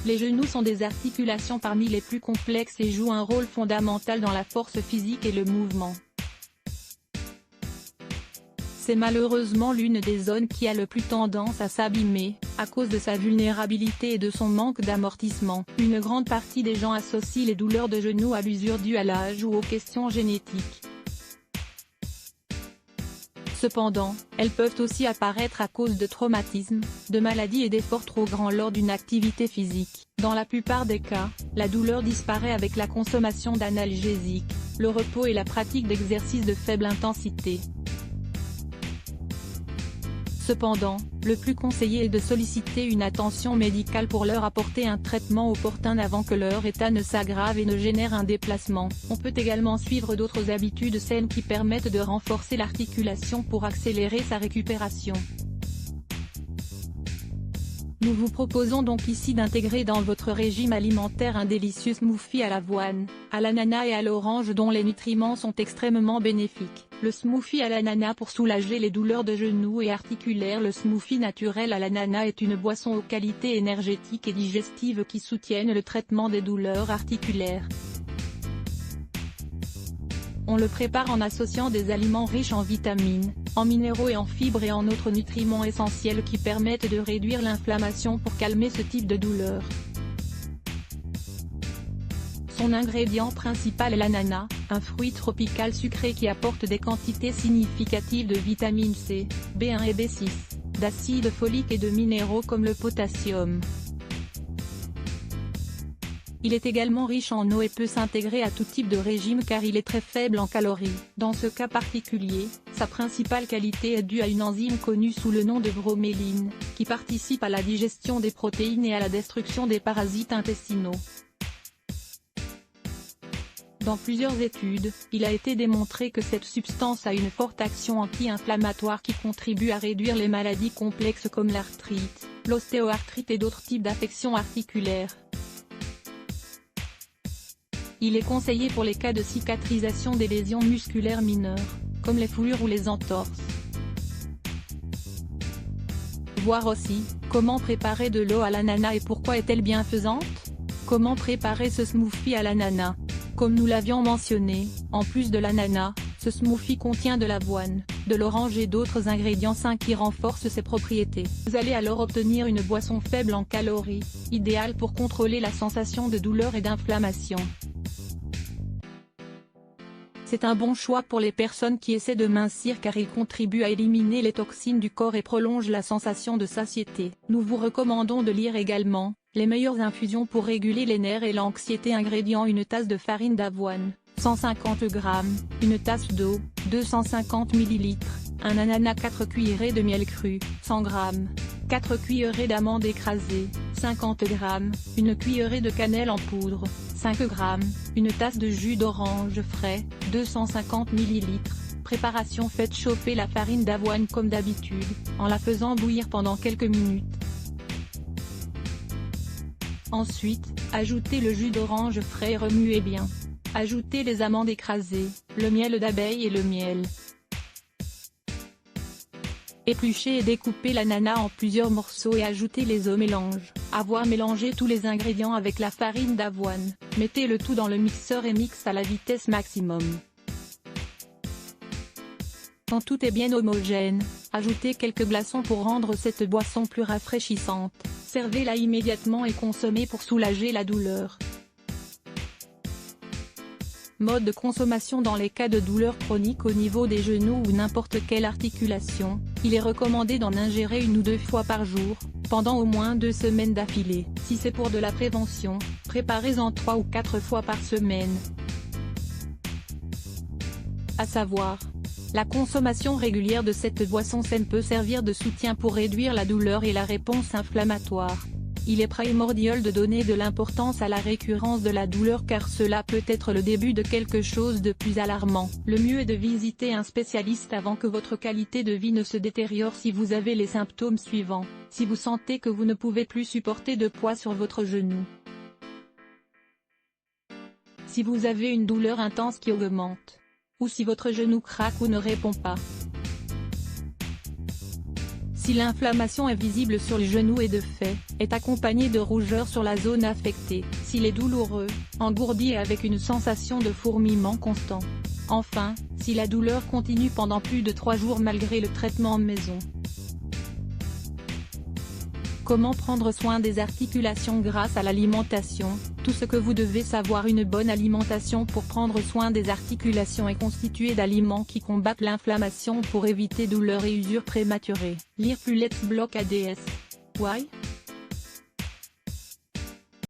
Les genoux sont des articulations parmi les plus complexes et jouent un rôle fondamental dans la force physique et le mouvement. C'est malheureusement l'une des zones qui a le plus tendance à s'abîmer, à cause de sa vulnérabilité et de son manque d'amortissement. Une grande partie des gens associent les douleurs de genoux à l'usure due à l'âge ou aux questions génétiques. Cependant, elles peuvent aussi apparaître à cause de traumatismes, de maladies et d'efforts trop grands lors d'une activité physique. Dans la plupart des cas, la douleur disparaît avec la consommation d'analgésiques, le repos et la pratique d'exercices de faible intensité. Cependant, le plus conseillé est de solliciter une attention médicale pour leur apporter un traitement opportun avant que leur état ne s'aggrave et ne génère un déplacement. On peut également suivre d'autres habitudes saines qui permettent de renforcer l'articulation pour accélérer sa récupération. Nous vous proposons donc ici d'intégrer dans votre régime alimentaire un délicieux smoothie à l'avoine, à l'ananas et à l'orange dont les nutriments sont extrêmement bénéfiques. Le smoothie à l'ananas pour soulager les douleurs de genoux et articulaires. Le smoothie naturel à l'ananas est une boisson aux qualités énergétiques et digestives qui soutiennent le traitement des douleurs articulaires. On le prépare en associant des aliments riches en vitamines, en minéraux et en fibres et en autres nutriments essentiels qui permettent de réduire l'inflammation pour calmer ce type de douleur. Son ingrédient principal est l'ananas, un fruit tropical sucré qui apporte des quantités significatives de vitamine C, B1 et B6, d'acide folique et de minéraux comme le potassium. Il est également riche en eau et peut s'intégrer à tout type de régime car il est très faible en calories. Dans ce cas particulier, sa principale qualité est due à une enzyme connue sous le nom de broméline, qui participe à la digestion des protéines et à la destruction des parasites intestinaux. Dans plusieurs études, il a été démontré que cette substance a une forte action anti-inflammatoire qui contribue à réduire les maladies complexes comme l'arthrite, l'ostéoarthrite et d'autres types d'affections articulaires. Il est conseillé pour les cas de cicatrisation des lésions musculaires mineures, comme les foulures ou les entorses. Voir aussi, comment préparer de l'eau à l'ananas et pourquoi est-elle bienfaisante? Comment préparer ce smoothie à l'ananas? Comme nous l'avions mentionné, en plus de l'ananas, ce smoothie contient de l'avoine, de l'orange et d'autres ingrédients sains qui renforcent ses propriétés. Vous allez alors obtenir une boisson faible en calories, idéale pour contrôler la sensation de douleur et d'inflammation. C'est un bon choix pour les personnes qui essaient de mincir car il contribue à éliminer les toxines du corps et prolonge la sensation de satiété. Nous vous recommandons de lire également les meilleures infusions pour réguler les nerfs et l'anxiété. Ingrédients: une tasse de farine d'avoine, 150 g, une tasse d'eau, 250 ml, un ananas, 4 cuillerées de miel cru, 100 g, 4 cuillerées d'amandes écrasées, 50 g, une cuillerée de cannelle en poudre, 5 g, une tasse de jus d'orange frais, 250 ml. Préparation: faites chauffer la farine d'avoine comme d'habitude, en la faisant bouillir pendant quelques minutes. Ensuite, ajoutez le jus d'orange frais et remuez bien. Ajoutez les amandes écrasées, le miel d'abeille et le miel. Épluchez et découpez l'ananas en plusieurs morceaux et ajoutez les au mélange. Avoir mélangé tous les ingrédients avec la farine d'avoine, mettez le tout dans le mixeur et mixe à la vitesse maximum. Quand tout est bien homogène, ajoutez quelques glaçons pour rendre cette boisson plus rafraîchissante. Servez-la immédiatement et consommez pour soulager la douleur. Mode de consommation: dans les cas de douleur chronique au niveau des genoux ou n'importe quelle articulation, il est recommandé d'en ingérer 1 ou 2 fois par jour, pendant au moins 2 semaines d'affilée. Si c'est pour de la prévention, préparez-en 3 ou 4 fois par semaine. À savoir, la consommation régulière de cette boisson saine peut servir de soutien pour réduire la douleur et la réponse inflammatoire. Il est primordial de donner de l'importance à la récurrence de la douleur car cela peut être le début de quelque chose de plus alarmant. Le mieux est de visiter un spécialiste avant que votre qualité de vie ne se détériore. Si vous avez les symptômes suivants: si vous sentez que vous ne pouvez plus supporter de poids sur votre genou, si vous avez une douleur intense qui augmente, ou si votre genou craque ou ne répond pas. Si l'inflammation est visible sur le genou et de fait, est accompagnée de rougeur sur la zone affectée, s'il est douloureux, engourdi et avec une sensation de fourmillement constant. Enfin, si la douleur continue pendant plus de 3 jours malgré le traitement maison. Comment prendre soin des articulations grâce à l'alimentation? Tout ce que vous devez savoir. Une bonne alimentation pour prendre soin des articulations est constituée d'aliments qui combattent l'inflammation pour éviter douleurs et usures prématurées. Lire plus Let's Block ADS. Why?